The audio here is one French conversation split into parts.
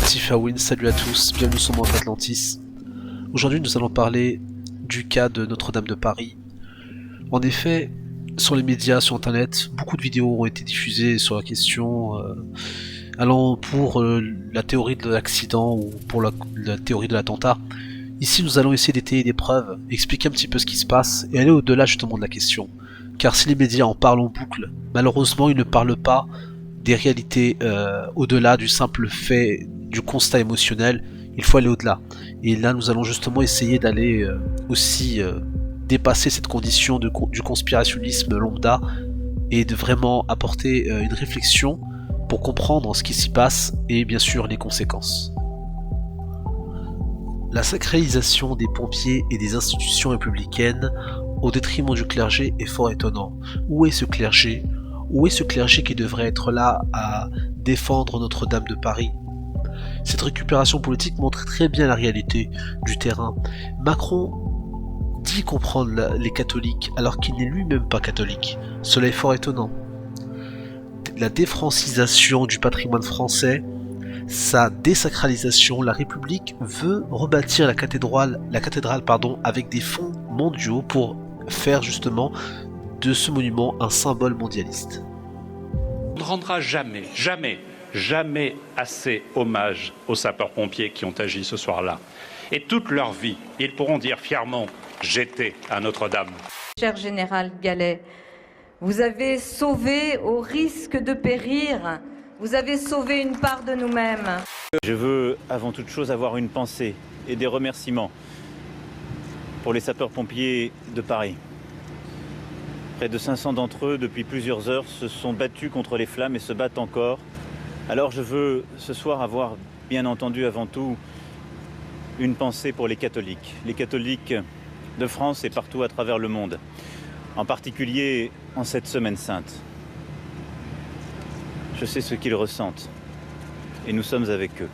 ici Faouine, salut à tous, bienvenue sur Monde Atlantis. Aujourd'hui nous allons parler du cas de Notre-Dame de Paris. En effet, sur les médias, sur internet, beaucoup de vidéos ont été diffusées sur la question allant pour la théorie de l'accident ou pour la théorie de l'attentat. Ici nous allons essayer d'étayer des preuves, expliquer un petit peu ce qui se passe et aller au-delà justement de la question. Car si les médias en parlent en boucle, malheureusement ils ne parlent pas des réalités au-delà du simple fait du constat émotionnel. Il faut aller au-delà. Et là nous allons justement essayer d'aller aussi dépasser cette condition du conspirationnisme lambda et de vraiment apporter une réflexion pour comprendre ce qui s'y passe et bien sûr les conséquences. La sacralisation des pompiers et des institutions républicaines au détriment du clergé est fort étonnant. Où est ce clergé ? Où est ce clergé qui devrait être là à défendre Notre-Dame de Paris ? Cette récupération politique montre très bien la réalité du terrain. Macron dit comprendre les catholiques alors qu'il n'est lui-même pas catholique. Cela est fort étonnant. La défrancisation du patrimoine français, sa désacralisation, la République veut rebâtir la cathédrale avec des fonds mondiaux pour faire justement de ce monument un symbole mondialiste. On ne rendra jamais assez hommage aux sapeurs-pompiers qui ont agi ce soir-là. Et toute leur vie, ils pourront dire fièrement « J'étais à Notre-Dame ». Cher général Gallet, vous avez sauvé au risque de périr, vous avez sauvé une part de nous-mêmes. Je veux avant toute chose avoir une pensée et des remerciements pour les sapeurs-pompiers de Paris. Près de 500 d'entre eux, depuis plusieurs heures, se sont battus contre les flammes et se battent encore. Alors je veux ce soir avoir, bien entendu, avant tout, une pensée pour les catholiques de France et partout à travers le monde, en particulier en cette semaine sainte. Je sais ce qu'ils ressentent et nous sommes avec eux.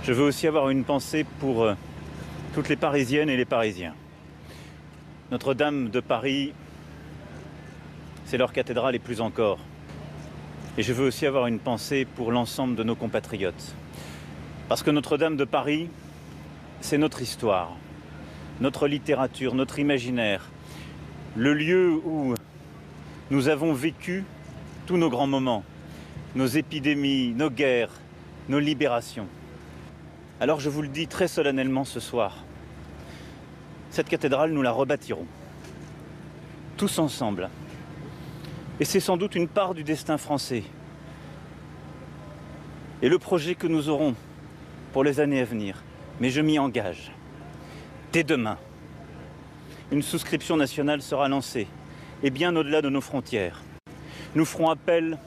Je veux aussi avoir une pensée pour toutes les Parisiennes et les Parisiens. Notre-Dame de Paris, c'est leur cathédrale et plus encore. Et je veux aussi avoir une pensée pour l'ensemble de nos compatriotes. Parce que Notre-Dame de Paris, c'est notre histoire, notre littérature, notre imaginaire, le lieu où nous avons vécu tous nos grands moments, nos épidémies, nos guerres, nos libérations. Alors je vous le dis très solennellement ce soir, cette cathédrale, nous la rebâtirons, tous ensemble. Et c'est sans doute une part du destin français. Et le projet que nous aurons pour les années à venir. Mais je m'y engage. Dès demain, une souscription nationale sera lancée, et bien au-delà de nos frontières. Nous ferons appel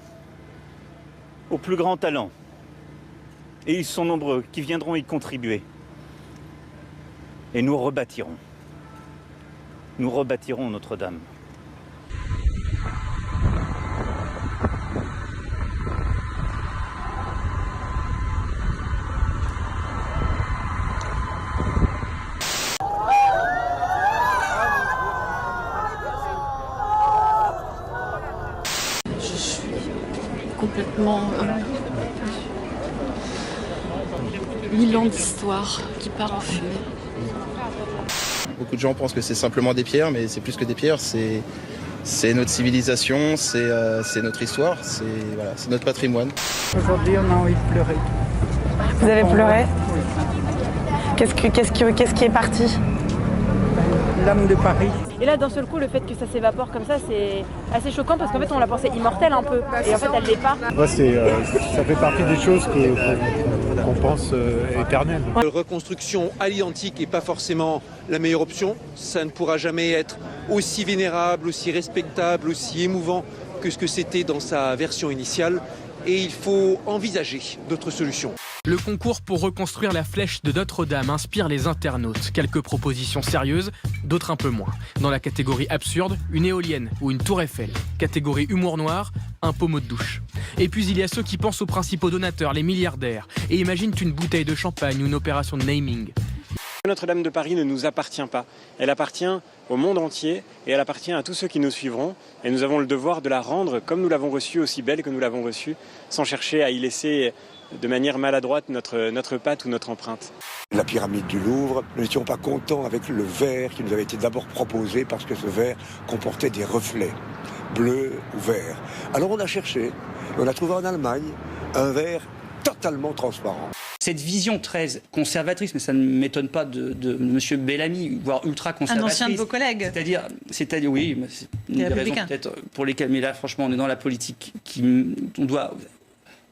aux plus grands talents, et ils sont nombreux, qui viendront y contribuer. Et nous rebâtirons Notre-Dame. Je suis complètement 1000 ans d'histoire qui part en fumée. Beaucoup de gens pensent que c'est simplement des pierres, mais c'est plus que des pierres, c'est notre civilisation, c'est notre histoire, c'est notre patrimoine. Aujourd'hui, on a envie de pleurer. Vous avez pleuré ? Oui. Qu'est-ce qui est parti ? L'âme de Paris. Et là, d'un seul coup, le fait que ça s'évapore comme ça, c'est assez choquant parce qu'en fait, on l'a pensé immortelle un peu. Et en fait, elle l'est pas. Ouais, ça fait partie des choses qu'on pense éternelles. La reconstruction à l'identique n'est pas forcément la meilleure option. Ça ne pourra jamais être aussi vénérable, aussi respectable, aussi émouvant que ce que c'était dans sa version initiale. Et il faut envisager d'autres solutions. Le concours pour reconstruire la flèche de Notre-Dame inspire les internautes. Quelques propositions sérieuses, d'autres un peu moins. Dans la catégorie absurde, une éolienne ou une tour Eiffel. Catégorie humour noir, un pommeau de douche. Et puis il y a ceux qui pensent aux principaux donateurs, les milliardaires, et imaginent une bouteille de champagne ou une opération de naming. Notre-Dame de Paris ne nous appartient pas. Elle appartient au monde entier et elle appartient à tous ceux qui nous suivront. Et nous avons le devoir de la rendre comme nous l'avons reçue, aussi belle que nous l'avons reçue, sans chercher à y laisser de manière maladroite notre patte ou notre empreinte. La pyramide du Louvre, nous n'étions pas contents avec le verre qui nous avait été d'abord proposé parce que ce verre comportait des reflets, bleus ou verts. Alors on a cherché, et on a trouvé en Allemagne un verre totalement transparent. Cette vision très conservatrice, mais ça ne m'étonne pas de M. Bellamy, voire ultra-conservatrice. Un ancien de vos collègues. C'est-à-dire oui, c'est une des raisons peut-être pour lesquelles, mais là franchement on est dans la politique, on doit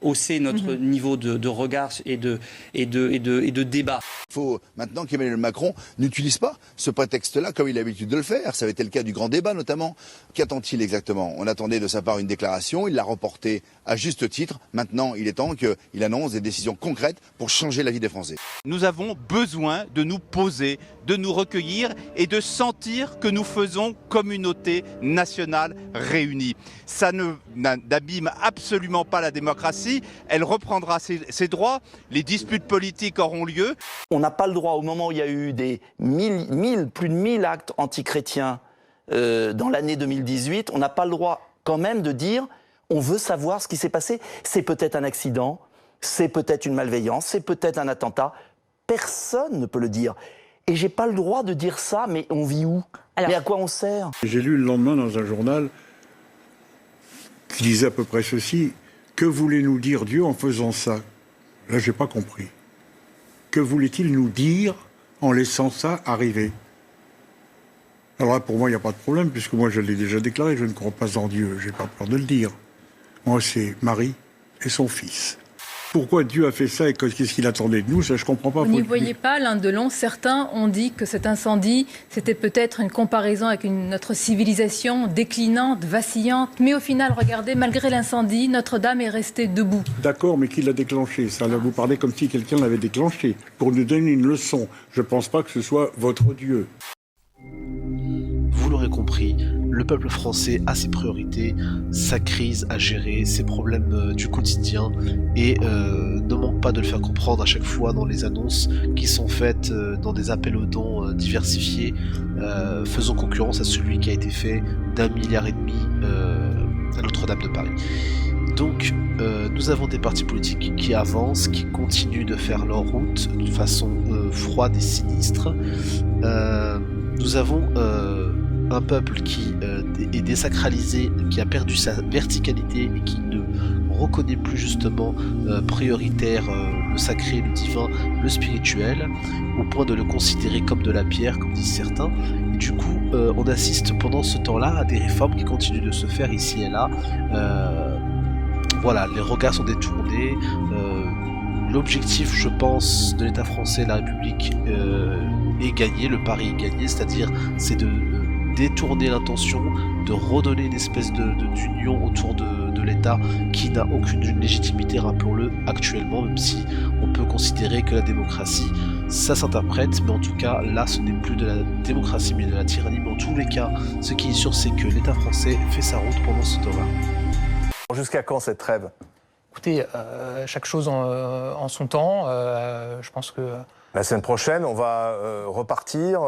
hausser notre niveau de regard et de débat. Il faut maintenant qu'Emmanuel Macron n'utilise pas ce prétexte-là comme il a l'habitude de le faire. Ça avait été le cas du grand débat notamment. Qu'attend-il exactement? On attendait de sa part une déclaration, il l'a reportée à juste titre. Maintenant, il est temps qu'il annonce des décisions concrètes pour changer la vie des Français. Nous avons besoin de nous poser, de nous recueillir et de sentir que nous faisons communauté nationale réunie. Ça n'abîme absolument pas la démocratie, elle reprendra ses droits, les disputes politiques auront lieu. On n'a pas le droit, au moment où il y a eu plus de 1000 actes antichrétiens dans l'année 2018, on n'a pas le droit quand même de dire on veut savoir ce qui s'est passé. C'est peut-être un accident, c'est peut-être une malveillance, c'est peut-être un attentat. Personne ne peut le dire. Et j'ai pas le droit de dire ça, mais on vit où? Mais à quoi on sert? J'ai lu le lendemain dans un journal qui disait à peu près ceci: que voulait nous dire Dieu en faisant ça? Là, j'ai pas compris. Que voulait-il nous dire en laissant ça arriver? Alors là, pour moi, il n'y a pas de problème, puisque moi, je l'ai déjà déclaré, je ne crois pas en Dieu, j'ai pas peur de le dire. Moi, c'est Marie et son fils. Pourquoi Dieu a fait ça et qu'est-ce qu'il attendait de nous, ça je comprends pas. Vous n'y voyez pas l'un de l'autre. Certains ont dit que cet incendie, c'était peut-être une comparaison avec notre civilisation déclinante, vacillante. Mais au final, regardez, malgré l'incendie, Notre-Dame est restée debout. D'accord, mais qui l'a déclenché? Ça, là, vous parlez comme si quelqu'un l'avait déclenché, pour nous donner une leçon. Je pense pas que ce soit votre Dieu. Vous l'aurez compris, le peuple français a ses priorités, sa crise à gérer, ses problèmes du quotidien et ne manque pas de le faire comprendre à chaque fois dans les annonces qui sont faites dans des appels aux dons diversifiés, faisant concurrence à celui qui a été fait d'1,5 milliard à Notre-Dame de Paris. Donc nous avons des partis politiques qui avancent, qui continuent de faire leur route de façon froide et sinistre. Nous avons un peuple qui est désacralisé, qui a perdu sa verticalité et qui ne reconnaît plus justement prioritaire le sacré, le divin, le spirituel, au point de le considérer comme de la pierre, comme disent certains. Et du coup, on assiste pendant ce temps-là à des réformes qui continuent de se faire ici et là. Voilà, les regards sont détournés. L'objectif, je pense, de l'État français, de la République, est gagné, le pari est gagné, c'est-à-dire c'est de détourner l'intention, de redonner une espèce d'union autour de l'État qui n'a aucune légitimité, rappelons-le, actuellement, même si on peut considérer que la démocratie, ça s'interprète, mais en tout cas, là, ce n'est plus de la démocratie, mais de la tyrannie. Mais en tous les cas, ce qui est sûr, c'est que l'État français fait sa route pendant ce temps-là. Jusqu'à quand cette trêve? Écoutez, chaque chose en son temps. Je pense que... La semaine prochaine, on va repartir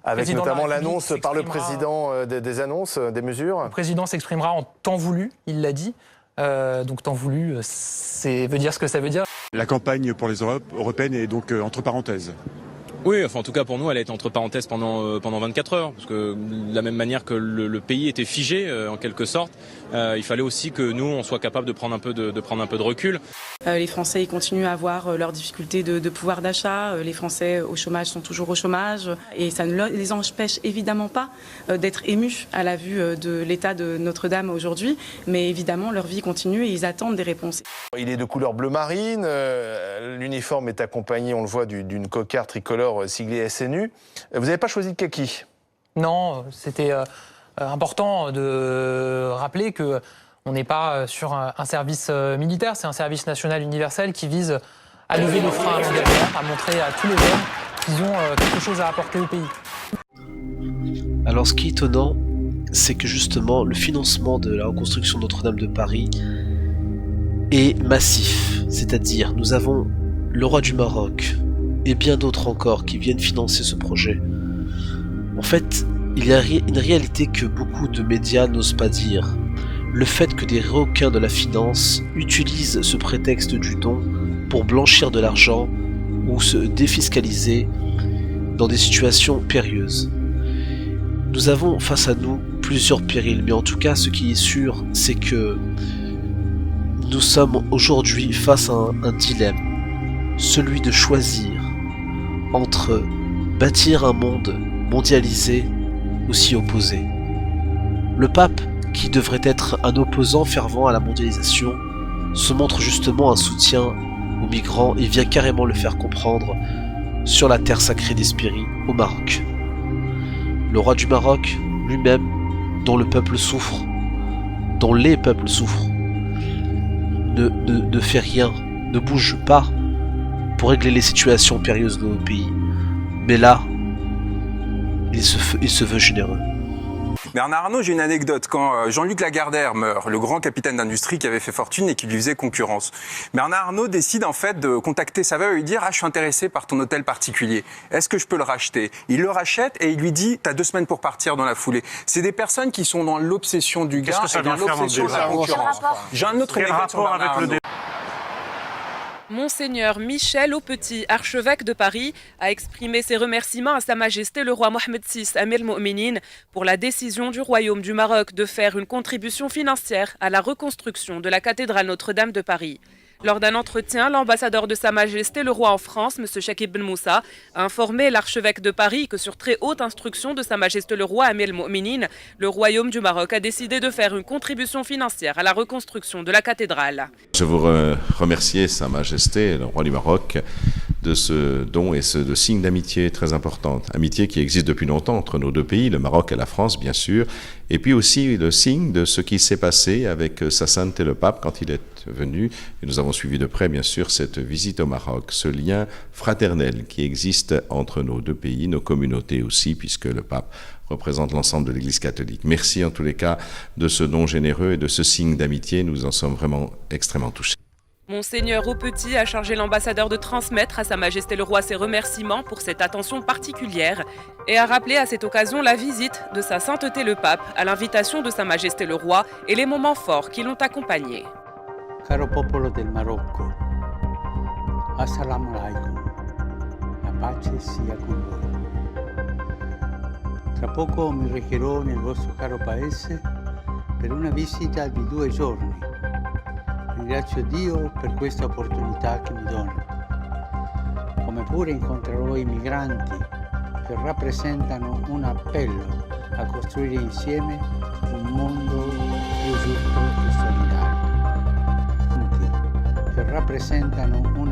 avec notamment l'annonce par le président des annonces, des mesures. Le président s'exprimera en temps voulu, il l'a dit. Donc temps voulu, veut dire ce que ça veut dire. La campagne pour les européennes est donc entre parenthèses. Oui, enfin en tout cas pour nous elle est entre parenthèses pendant 24 heures, parce que de la même manière que le pays était figé en quelque sorte, il fallait aussi que nous on soit capable de prendre un peu de recul. Les Français ils continuent à avoir leurs difficultés de pouvoir d'achat, les Français au chômage sont toujours au chômage et ça ne les empêche évidemment pas d'être émus à la vue de l'état de Notre-Dame aujourd'hui, mais évidemment leur vie continue et ils attendent des réponses. Il est de couleur bleu marine, l'uniforme est accompagné, on le voit, d'une cocarde tricolore siglée SNU. Vous n'avez pas choisi de kaki? Non, c'était important de rappeler que on n'est pas sur un service militaire, c'est un service national universel qui vise à lever les freins à l'engagement, à montrer à tous les jeunes qu'ils ont quelque chose à apporter au pays. Alors ce qui est étonnant, c'est que justement le financement de la reconstruction de Notre-Dame de Paris est massif. C'est-à-dire nous avons le roi du Maroc, et bien d'autres encore qui viennent financer ce projet. En fait, il y a une réalité que beaucoup de médias n'osent pas dire. Le fait que des requins de la finance utilisent ce prétexte du don pour blanchir de l'argent ou se défiscaliser dans des situations périlleuses. Nous avons face à nous plusieurs périls, mais en tout cas ce qui est sûr, c'est que nous sommes aujourd'hui face à un dilemme, celui de choisir entre bâtir un monde mondialisé ou s'y opposer. Le pape, qui devrait être un opposant fervent à la mondialisation, se montre justement un soutien aux migrants et vient carrément le faire comprendre sur la terre sacrée d'Hespérie, au Maroc. Le roi du Maroc, lui-même, dont le peuple souffre, dont les peuples souffrent, ne fait rien, ne bouge pas pour régler les situations périlleuses de nos pays. Mais là, il se veut généreux. Bernard Arnault, j'ai une anecdote. Quand Jean-Luc Lagardère meurt, le grand capitaine d'industrie qui avait fait fortune et qui lui faisait concurrence, Bernard Arnault décide en fait de contacter sa veuve et lui dire « Ah, je suis intéressé par ton hôtel particulier. Est-ce que je peux le racheter ?» Il le rachète et il lui dit « T'as 2 semaines pour partir dans la foulée. » C'est des personnes qui sont dans l'obsession du gars et dans l'obsession de la concurrence. J'ai un autre anecdote sur Bernard Arnault. Monseigneur Michel Aupetit, archevêque de Paris, a exprimé ses remerciements à Sa Majesté le roi Mohamed VI Amir al-Mo'minin pour la décision du Royaume du Maroc de faire une contribution financière à la reconstruction de la cathédrale Notre-Dame de Paris. Lors d'un entretien, l'ambassadeur de Sa Majesté le roi en France, M. Chakib Ben Moussa, a informé l'archevêque de Paris que sur très haute instruction de Sa Majesté le roi Amir al-Mo'minin, le Royaume du Maroc a décidé de faire une contribution financière à la reconstruction de la cathédrale. Je vous remercie Sa Majesté le roi du Maroc de ce don et de signe d'amitié très importante. Amitié qui existe depuis longtemps entre nos deux pays, le Maroc et la France bien sûr, et puis aussi le signe de ce qui s'est passé avec Sa Sainteté le Pape quand il est venu, et nous avons suivi de près bien sûr cette visite au Maroc, ce lien fraternel qui existe entre nos deux pays, nos communautés aussi, puisque le pape représente l'ensemble de l'Église catholique. Merci en tous les cas de ce don généreux et de ce signe d'amitié, nous en sommes vraiment extrêmement touchés. Monseigneur Aupetit a chargé l'ambassadeur de transmettre à Sa Majesté le roi ses remerciements pour cette attention particulière et a rappelé à cette occasion la visite de Sa Sainteté le Pape à l'invitation de Sa Majesté le roi et les moments forts qui l'ont accompagné. Caro popolo del Marocco, assalamu alaikum, la pace sia con voi. Tra poco mi recherò nel vostro caro paese per una visita di 2 giorni. Ringrazio Dio per questa opportunità che mi dona. Come pure incontrerò i migranti che rappresentano un appello a costruire insieme un mondo più giusto e solidale. Che rappresentano un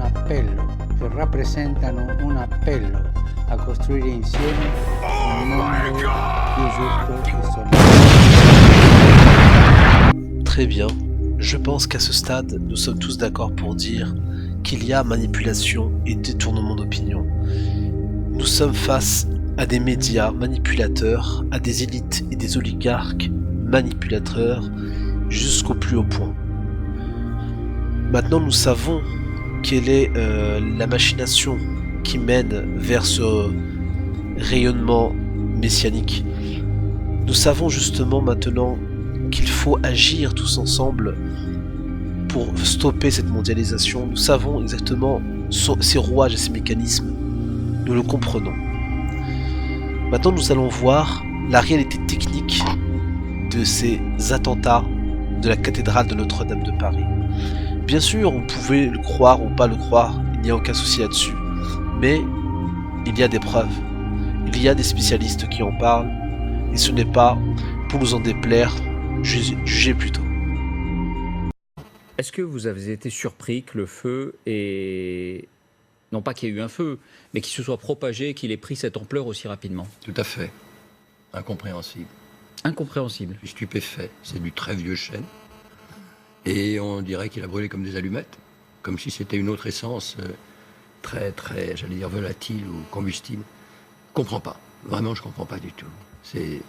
appello a costruire insieme un mondo più giusto e solidale. Très bien. Je pense qu'à ce stade, nous sommes tous d'accord pour dire qu'il y a manipulation et détournement d'opinion. Nous sommes face à des médias manipulateurs, à des élites et des oligarques manipulateurs jusqu'au plus haut point. Maintenant, nous savons quelle est la machination qui mène vers ce rayonnement messianique. Nous savons justement maintenant qu'il faut agir tous ensemble pour stopper cette mondialisation. Nous savons exactement ces rouages et ces mécanismes. Nous le comprenons. Maintenant, nous allons voir la réalité technique de ces attentats de la cathédrale de Notre-Dame de Paris. Bien sûr, on pouvait le croire ou pas le croire, il n'y a aucun souci là-dessus. Mais il y a des preuves. Il y a des spécialistes qui en parlent, et ce n'est pas pour nous en déplaire, jugez plutôt. Est-ce que vous avez été surpris que le feu ait... Non pas qu'il y ait eu un feu, mais qu'il se soit propagé, qu'il ait pris cette ampleur aussi rapidement? Tout à fait. Incompréhensible. Incompréhensible. Je suis stupéfait. C'est du très vieux chêne. Et on dirait qu'il a brûlé comme des allumettes. Comme si c'était une autre essence très, j'allais dire, volatile ou combustible. Je comprends pas. Vraiment, je comprends pas du tout. C'est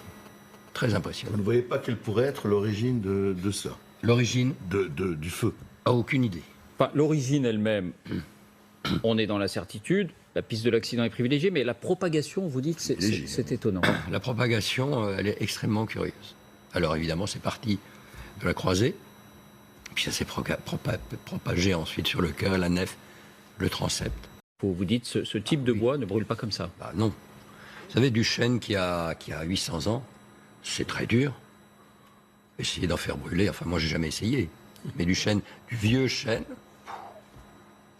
très impressionnant. Vous ne voyez pas quelle pourrait être l'origine de ça? L'origine du feu? Ah, aucune idée. Enfin, l'origine elle-même, on est dans la certitude. la piste de l'accident est privilégiée, mais la propagation, vous dites, c'est étonnant. La propagation, elle est extrêmement curieuse. Alors évidemment, c'est parti de la croisée, puis ça s'est propagé ensuite sur le cœur, la nef, le transept. Vous dites, ce type de bois ne brûle pas comme ça. Bah, non. Vous savez, du chêne qui a 800 ans, c'est très dur. Essayer d'en faire brûler, enfin moi j'ai jamais essayé. Mais du vieux chêne,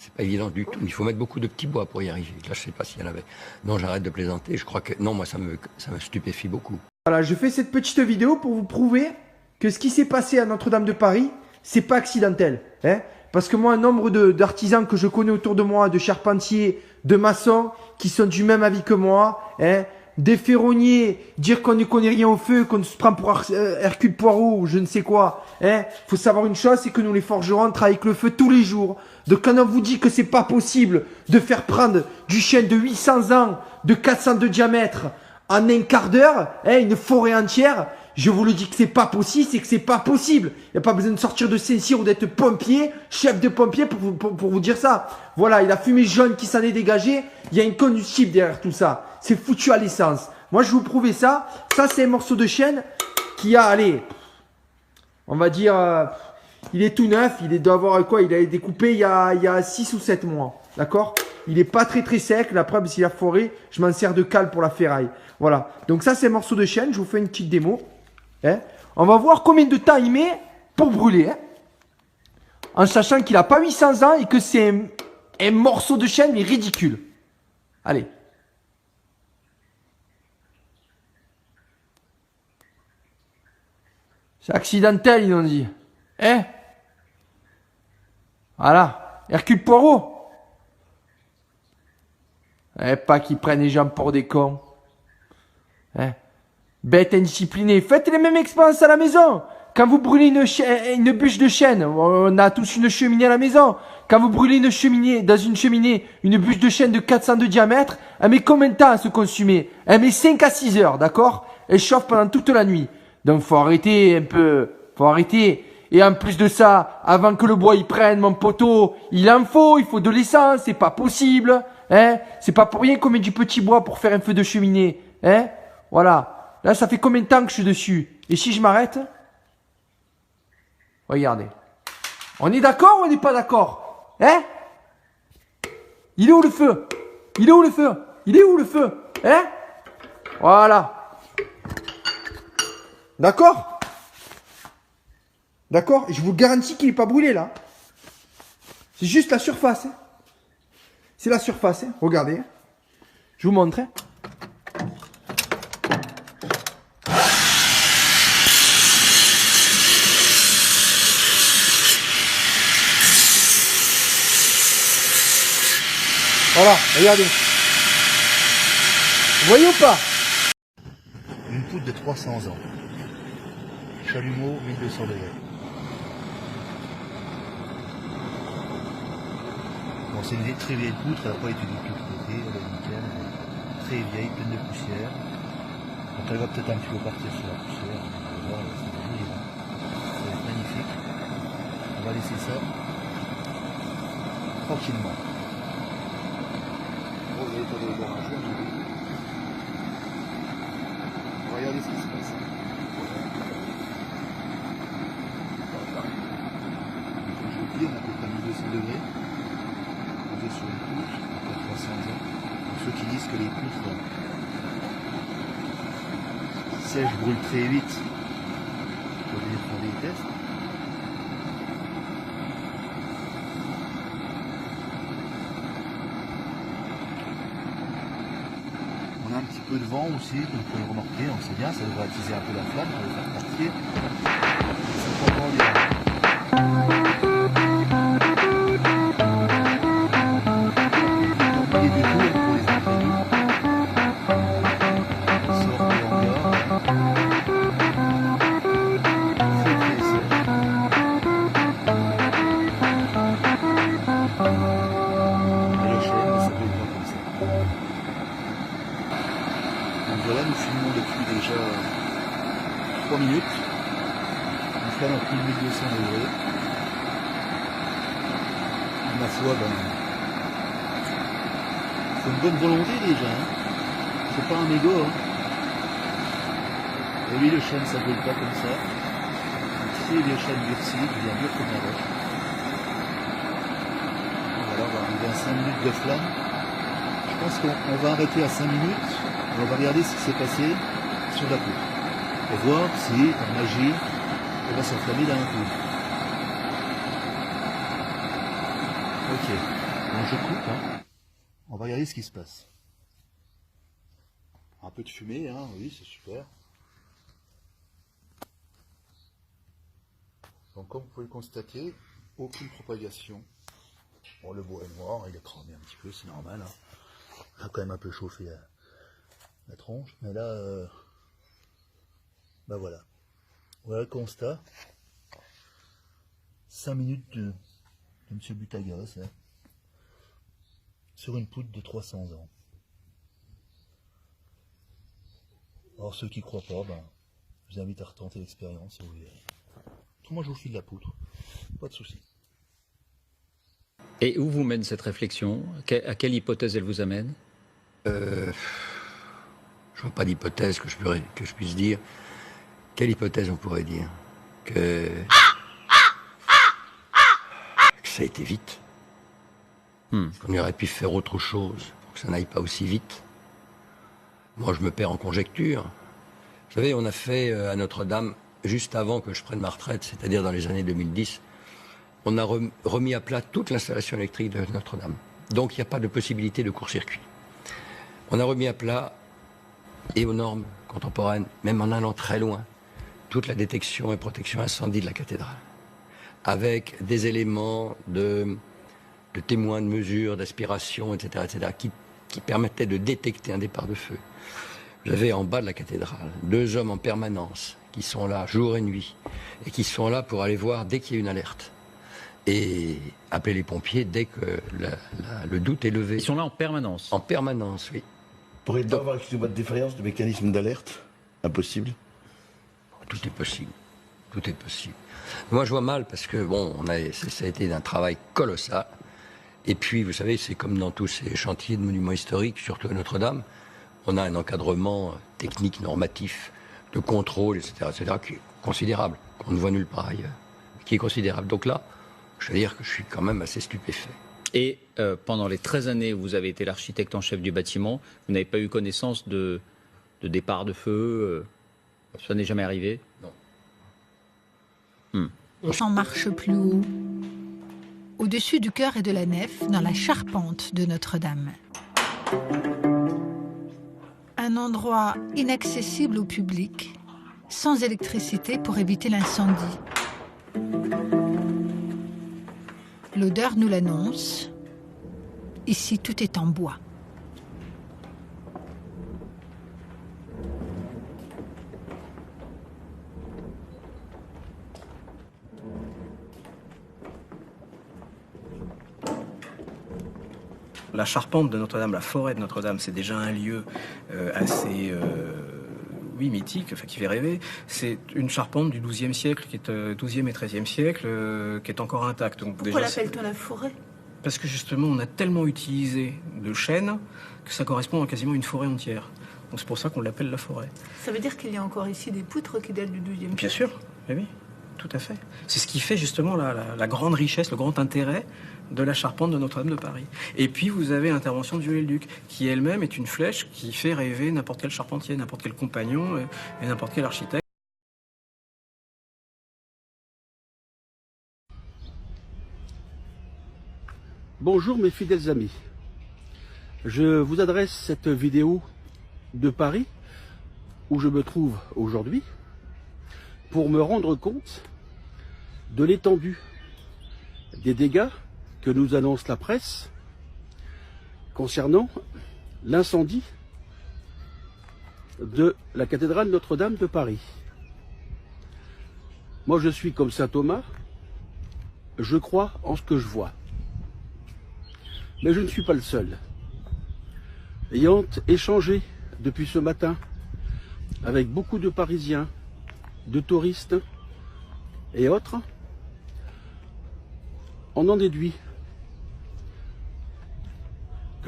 c'est pas évident du tout. Il faut mettre beaucoup de petits bois pour y arriver. Là, je sais pas s'il y en avait. Non, j'arrête de plaisanter. Je crois que non, moi ça me stupéfie beaucoup. Voilà, je fais cette petite vidéo pour vous prouver que ce qui s'est passé à Notre-Dame de Paris, c'est pas accidentel. Hein, parce que moi, un nombre d'artisans que je connais autour de moi, de charpentiers, de maçons, qui sont du même avis que moi, hein, des ferronniers, dire qu'on ne connaît rien au feu, qu'on se prend pour Hercule Poirot ou je ne sais quoi. Hein. Faut savoir une chose, c'est que nous les forgerons travaillons avec le feu tous les jours. Donc quand on vous dit que c'est pas possible de faire prendre du chêne de 800 ans, de 400 de diamètre, en un quart d'heure, hein, une forêt entière, je vous le dis que c'est pas possible, c'est que c'est pas possible. Il n'y a pas besoin de sortir de Saint-Cyr ou d'être pompier, chef de pompier pour vous dire ça. Voilà, il y a la fumée jaune qui s'en est dégagée, il y a un combustible derrière tout ça. C'est foutu à l'essence. Moi, je vais vous prouver ça. Ça, c'est un morceau de chêne qui a, allez, on va dire, il est tout neuf. Il doit avoir quoi? Il a été découpé il y a 6 ou 7 mois. D'accord? Il est pas très sec. La preuve, c'est la forêt. Je m'en sers de cale pour la ferraille. Voilà. Donc ça, c'est un morceau de chêne. Je vous fais une petite démo. Hein? On va voir combien de temps il met pour brûler. Hein? En sachant qu'il a pas 800 ans et que c'est un morceau de chêne, mais ridicule. Allez. C'est accidentel, ils ont dit. Hein? Voilà. Hercule Poirot. Pas qu'ils prennent les gens pour des cons. Hein? Bête indisciplinée. Faites les mêmes expériences à la maison. Quand vous brûlez une bûche de chêne, on a tous une cheminée à la maison. Quand vous brûlez dans une cheminée, une bûche de chêne de 400 de diamètre, elle met combien de temps à se consumer? Elle met 5 à 6 heures, d'accord? Elle chauffe pendant toute la nuit. Donc faut arrêter un peu, faut arrêter. Et en plus de ça, avant que le bois y prenne, mon poteau, il faut de l'essence, c'est pas possible, hein. C'est pas pour rien qu'on met du petit bois pour faire un feu de cheminée, hein. Voilà. Là, ça fait combien de temps que je suis dessus? Et si je m'arrête? Regardez. On est d'accord ou on n'est pas d'accord? Hein? Il est où le feu? Il est où le feu? Il est où le feu? Hein? Voilà. D'accord? D'accord? Je vous garantis qu'il n'est pas brûlé là. C'est juste la surface. Hein. C'est la surface. Hein. Regardez. Je vous montre. Hein. Voilà, regardez. Vous voyez ou pas? Une poutre de 300 ans. Chalumeau, 1200 degrés. Bon, c'est une très vieille poutre, elle n'a pas été du tout côté, elle est nickel, très vieille, pleine de poussière. Donc elle va peut-être un petit peu partir sur la poussière. On va voir, c'est joli, hein. Ça va être magnifique. On va laisser ça tranquillement. Oh, vous avez pas de barrage, regardez ce qui se passe. Comme je vous dis, on a à peu près 1200 degrés. On est sur une poutre, à 300 ans. Pour ceux qui disent que les poutres sèches brûlent très vite, il faut venir faire des tests. On a un petit peu de vent aussi, comme vous pouvez le remarquer, donc c'est bien, ça devrait attiser un peu la flamme, ça va faire partir. Ça prend bien. Et du coup, pour les entraîner, on sort de l'hangar, très très sec. Et le chêne, ça peut être comme ça. Donc voilà, nous filmons depuis déjà 3 minutes. Une flamme à plus de 1200 degrés. Ma foi, ben, faut une bonne volonté déjà. Hein. C'est pas un mégot. Hein. Et lui, le chêne, ça brûle pas comme ça. C'est le chêne durci, qui vient dur comme la roche. Voilà, on va arriver à 5 minutes de flamme. Je pense qu'on va arrêter à 5 minutes. Et on va regarder ce qui s'est passé sur la poutre. Et voir si, par magie, elle va s'enflammer d'un coup. Ok. Bon, je coupe. Hein. On va regarder ce qui se passe. Un peu de fumée, hein, oui, c'est super. Donc comme vous pouvez le constater, aucune propagation. Bon, le bois est noir, il est cramé un petit peu, c'est normal. Hein. Il a quand même un peu chauffé la tronche, mais là, bah voilà. Voilà le constat. 5 minutes de M. Butagos, hein, sur une poutre de 300 ans. Alors ceux qui ne croient pas, ben, je vous invite à retenter l'expérience et vous verrez. Moi je vous file la poutre, pas de souci. Et où vous mène cette réflexion? À quelle hypothèse elle vous amène? Je vois pas d'hypothèse que je puisse dire. Quelle hypothèse on pourrait dire? Que ça a été vite. Qu'on aurait pu faire autre chose pour que ça n'aille pas aussi vite. Moi je me perds en conjecture. Vous savez, on a fait à Notre-Dame, juste avant que je prenne ma retraite, c'est-à-dire dans les années 2010, on a remis à plat toute l'installation électrique de Notre-Dame. Donc il n'y a pas de possibilité de court-circuit. On a remis à plat, et aux normes contemporaines, même en allant très loin, toute la détection et protection incendie de la cathédrale. Avec des éléments de témoins, de mesures, d'aspiration, etc., qui permettaient de détecter un départ de feu. Vous avez en bas de la cathédrale 2 hommes en permanence qui sont là jour et nuit et qui sont là pour aller voir dès qu'il y a une alerte et appeler les pompiers dès que le doute est levé. Ils sont là en permanence? En permanence, oui. Pourrait-il avoir, excusez-moi, de défaillance de mécanisme d'alerte? Impossible? Tout est possible. Tout est possible. Moi, je vois mal parce que, bon, ça a été un travail colossal. Et puis, vous savez, c'est comme dans tous ces chantiers de monuments historiques, surtout à Notre-Dame, on a un encadrement technique, normatif, de contrôle, etc., qui est considérable, qu'on ne voit nulle part ailleurs, qui est considérable. Donc là, je veux dire que je suis quand même assez stupéfait. Et pendant les 13 années où vous avez été l'architecte en chef du bâtiment, vous n'avez pas eu connaissance de départ de feu ça n'est jamais arrivé? Non. En marche plus haut, au-dessus du chœur et de la nef, dans la charpente de Notre-Dame. Un endroit inaccessible au public, sans électricité pour éviter l'incendie. L'odeur nous l'annonce. Ici, tout est en bois. La charpente de Notre-Dame, la forêt de Notre-Dame, c'est déjà un lieu assez mythique, qui fait rêver. C'est une charpente du XIIe siècle, qui est XIIe et XIIIe siècle, qui est encore intacte. Donc, pourquoi l'appelle-t-on la forêt? Parce que justement, on a tellement utilisé de chêne que ça correspond à quasiment une forêt entière. Donc c'est pour ça qu'on l'appelle la forêt. Ça veut dire qu'il y a encore ici des poutres qui datent du XIIe siècle? Bien sûr, oui, tout à fait. C'est ce qui fait justement la grande richesse, le grand intérêt de la charpente de Notre-Dame de Paris. Et puis vous avez l'intervention du Viollet-le-Duc, qui elle-même est une flèche qui fait rêver n'importe quel charpentier, n'importe quel compagnon et n'importe quel architecte. Bonjour mes fidèles amis. Je vous adresse cette vidéo de Paris, où je me trouve aujourd'hui, pour me rendre compte de l'étendue des dégâts que nous annonce la presse concernant l'incendie de la cathédrale Notre-Dame de Paris. Moi je suis comme saint Thomas, je crois en ce que je vois. Mais je ne suis pas le seul. Ayant échangé depuis ce matin avec beaucoup de Parisiens, de touristes et autres, on en déduit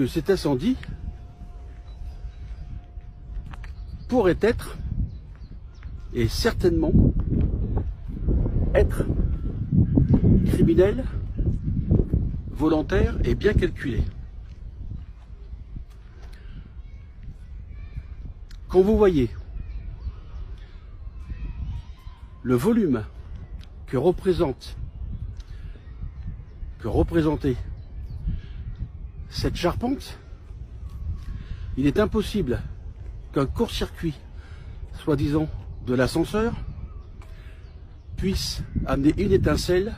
que cet incendie pourrait être, et certainement être, criminel, volontaire et bien calculé. Quand vous voyez le volume que représentait cette charpente, il est impossible qu'un court-circuit, soi-disant de l'ascenseur, puisse amener une étincelle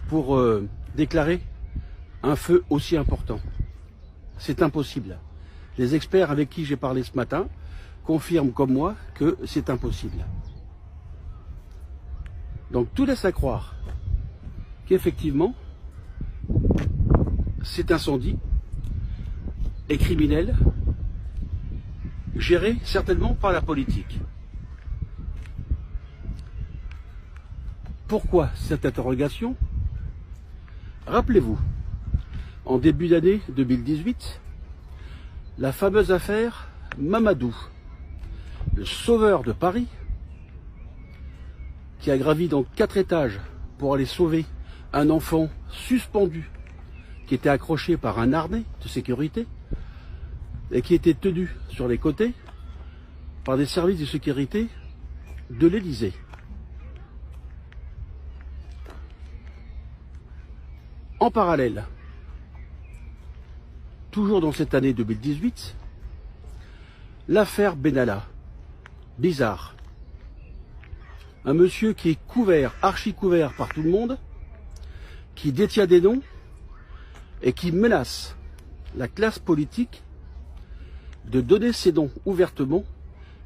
pour déclarer un feu aussi important. C'est impossible. Les experts avec qui j'ai parlé ce matin confirment comme moi que c'est impossible. Donc tout laisse à croire qu'effectivement cet incendie est criminel, géré certainement par la politique. Pourquoi cette interrogation? Rappelez-vous, en début d'année 2018, la fameuse affaire Mamadou, le sauveur de Paris, qui a gravi dans 4 étages pour aller sauver un enfant suspendu qui était accroché par un harnais de sécurité et qui était tenu sur les côtés par des services de sécurité de l'Élysée. En parallèle, toujours dans cette année 2018, l'affaire Benalla. Bizarre. Un monsieur qui est couvert, archi couvert par tout le monde, qui détient des noms et qui menace la classe politique de donner ses noms ouvertement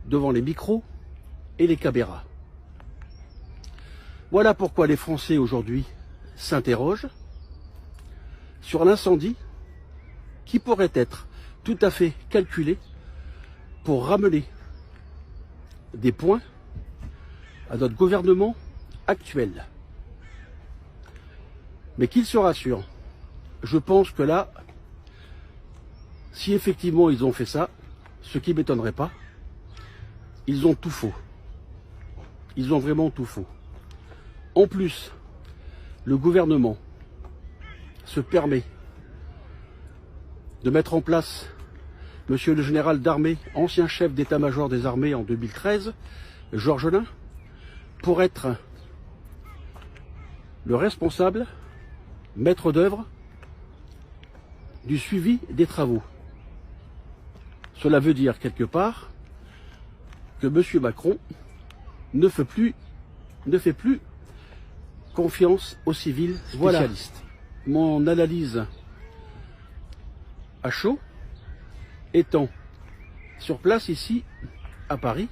devant les micros et les caméras. Voilà pourquoi les Français aujourd'hui s'interrogent sur l'incendie qui pourrait être tout à fait calculé pour ramener des points à notre gouvernement actuel. Mais qu'il se rassure, je pense que là, si effectivement ils ont fait ça, ce qui ne m'étonnerait pas, ils ont tout faux. Ils ont vraiment tout faux. En plus, le gouvernement se permet de mettre en place Monsieur le général d'armée, ancien chef d'état-major des armées en 2013, Georges Nain, pour être le responsable, maître d'œuvre du suivi des travaux. Cela veut dire quelque part que M. Macron ne fait plus confiance aux civils spécialistes. Voilà mon analyse à chaud, étant sur place ici à Paris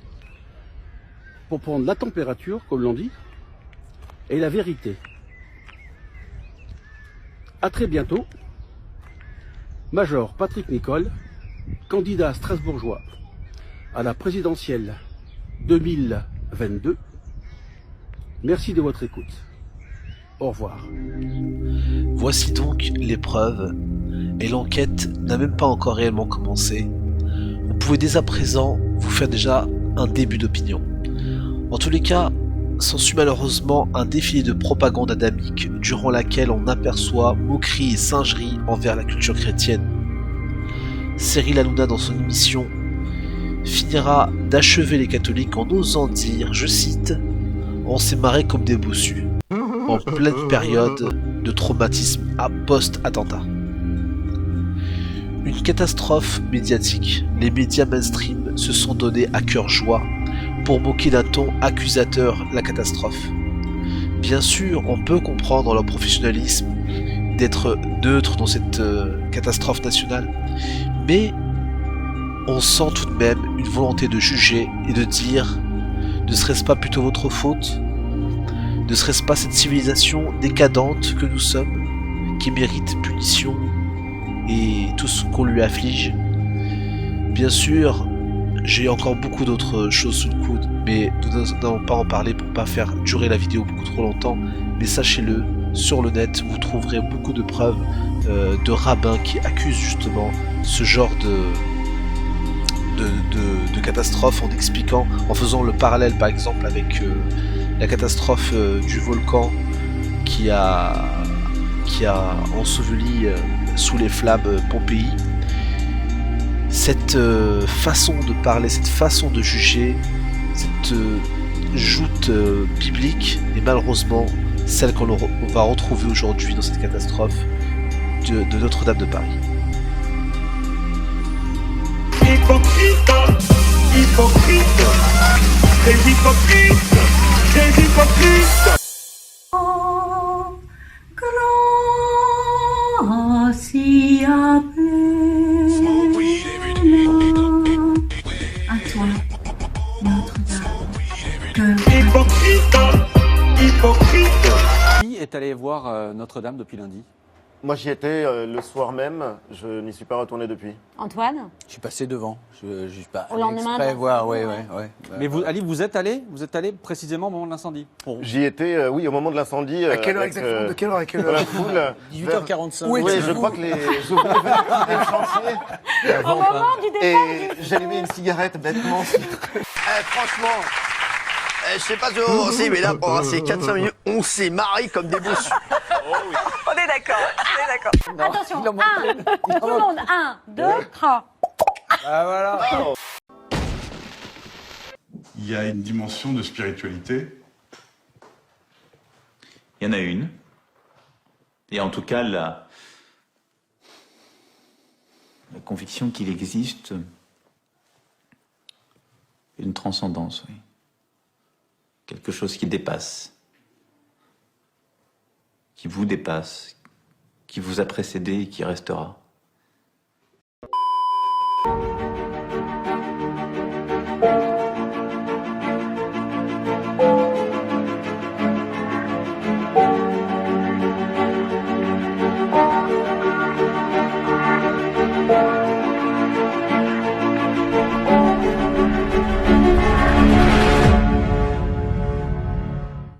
pour prendre la température, comme l'on dit, et la vérité. À très bientôt. Major Patrick Nicole, candidat strasbourgeois à la présidentielle 2022. Merci de votre écoute. Au revoir. Voici donc les preuves, et l'enquête n'a même pas encore réellement commencé. Vous pouvez dès à présent vous faire déjà un début d'opinion. En tous les cas, s'ensuit malheureusement un défilé de propagande adamique durant laquelle on aperçoit moqueries et singeries envers la culture chrétienne. Cyril Hanouna, dans son émission, finira d'achever les catholiques en osant dire, je cite, « On s'est marré comme des bossus », en pleine période de traumatisme post-attentat. Une catastrophe médiatique. Les médias mainstream se sont donnés à cœur joie pour moquer d'un ton accusateur la catastrophe. Bien sûr, on peut comprendre leur professionnalisme d'être neutre dans cette catastrophe nationale, mais on sent tout de même une volonté de juger et de dire « Ne serait-ce pas plutôt votre faute ? Ne serait-ce pas cette civilisation décadente que nous sommes, qui mérite punition et tout ce qu'on lui afflige ?» Bien sûr, j'ai encore beaucoup d'autres choses sous le coude, mais nous n'allons pas en parler pour pas faire durer la vidéo beaucoup trop longtemps. Mais sachez-le, sur le net, vous trouverez beaucoup de preuves de rabbins qui accusent justement ce genre de catastrophe en expliquant, en faisant le parallèle par exemple avec la catastrophe du volcan qui a enseveli sous les flammes Pompéi. Cette façon de parler, cette façon de juger, cette joute biblique est malheureusement celle qu'on va retrouver aujourd'hui dans cette catastrophe de Notre-Dame de Paris. Hypocrite, hypocrite, des hypocrites, des hypocrites. À toi, Notre-Dame. Hypocrite, hypocrite. Qui est allé voir Notre-Dame depuis lundi? Moi, j'y étais le soir même. Je n'y suis pas retourné depuis. Antoine? Je suis passé devant. Je suis pas Au lendemain exprès voir. Ouais. Mais voilà. Ali, vous êtes allé précisément au moment de l'incendie? J'y étais, oui, au moment de l'incendie. À quelle heure avec, exactement? De quelle heure à quelle dans heure? la foule. 18h45. Oui, je crois que les ouvriers venaient de quitter le chantier. Au moment du départ. Et j'allumais une cigarette bêtement. Franchement, je sais pas si vous aussi, mais là, pendant ces 4-5 minutes, on s'est marré comme des bossus. On est d'accord. Attention, tout le monde, 1, 2, 3. Ah voilà. Il y a une dimension de spiritualité. Il y en a une. Et en tout cas, la conviction qu'il existe une transcendance, oui. Quelque chose qui dépasse, qui vous dépasse, qui vous a précédé et qui restera.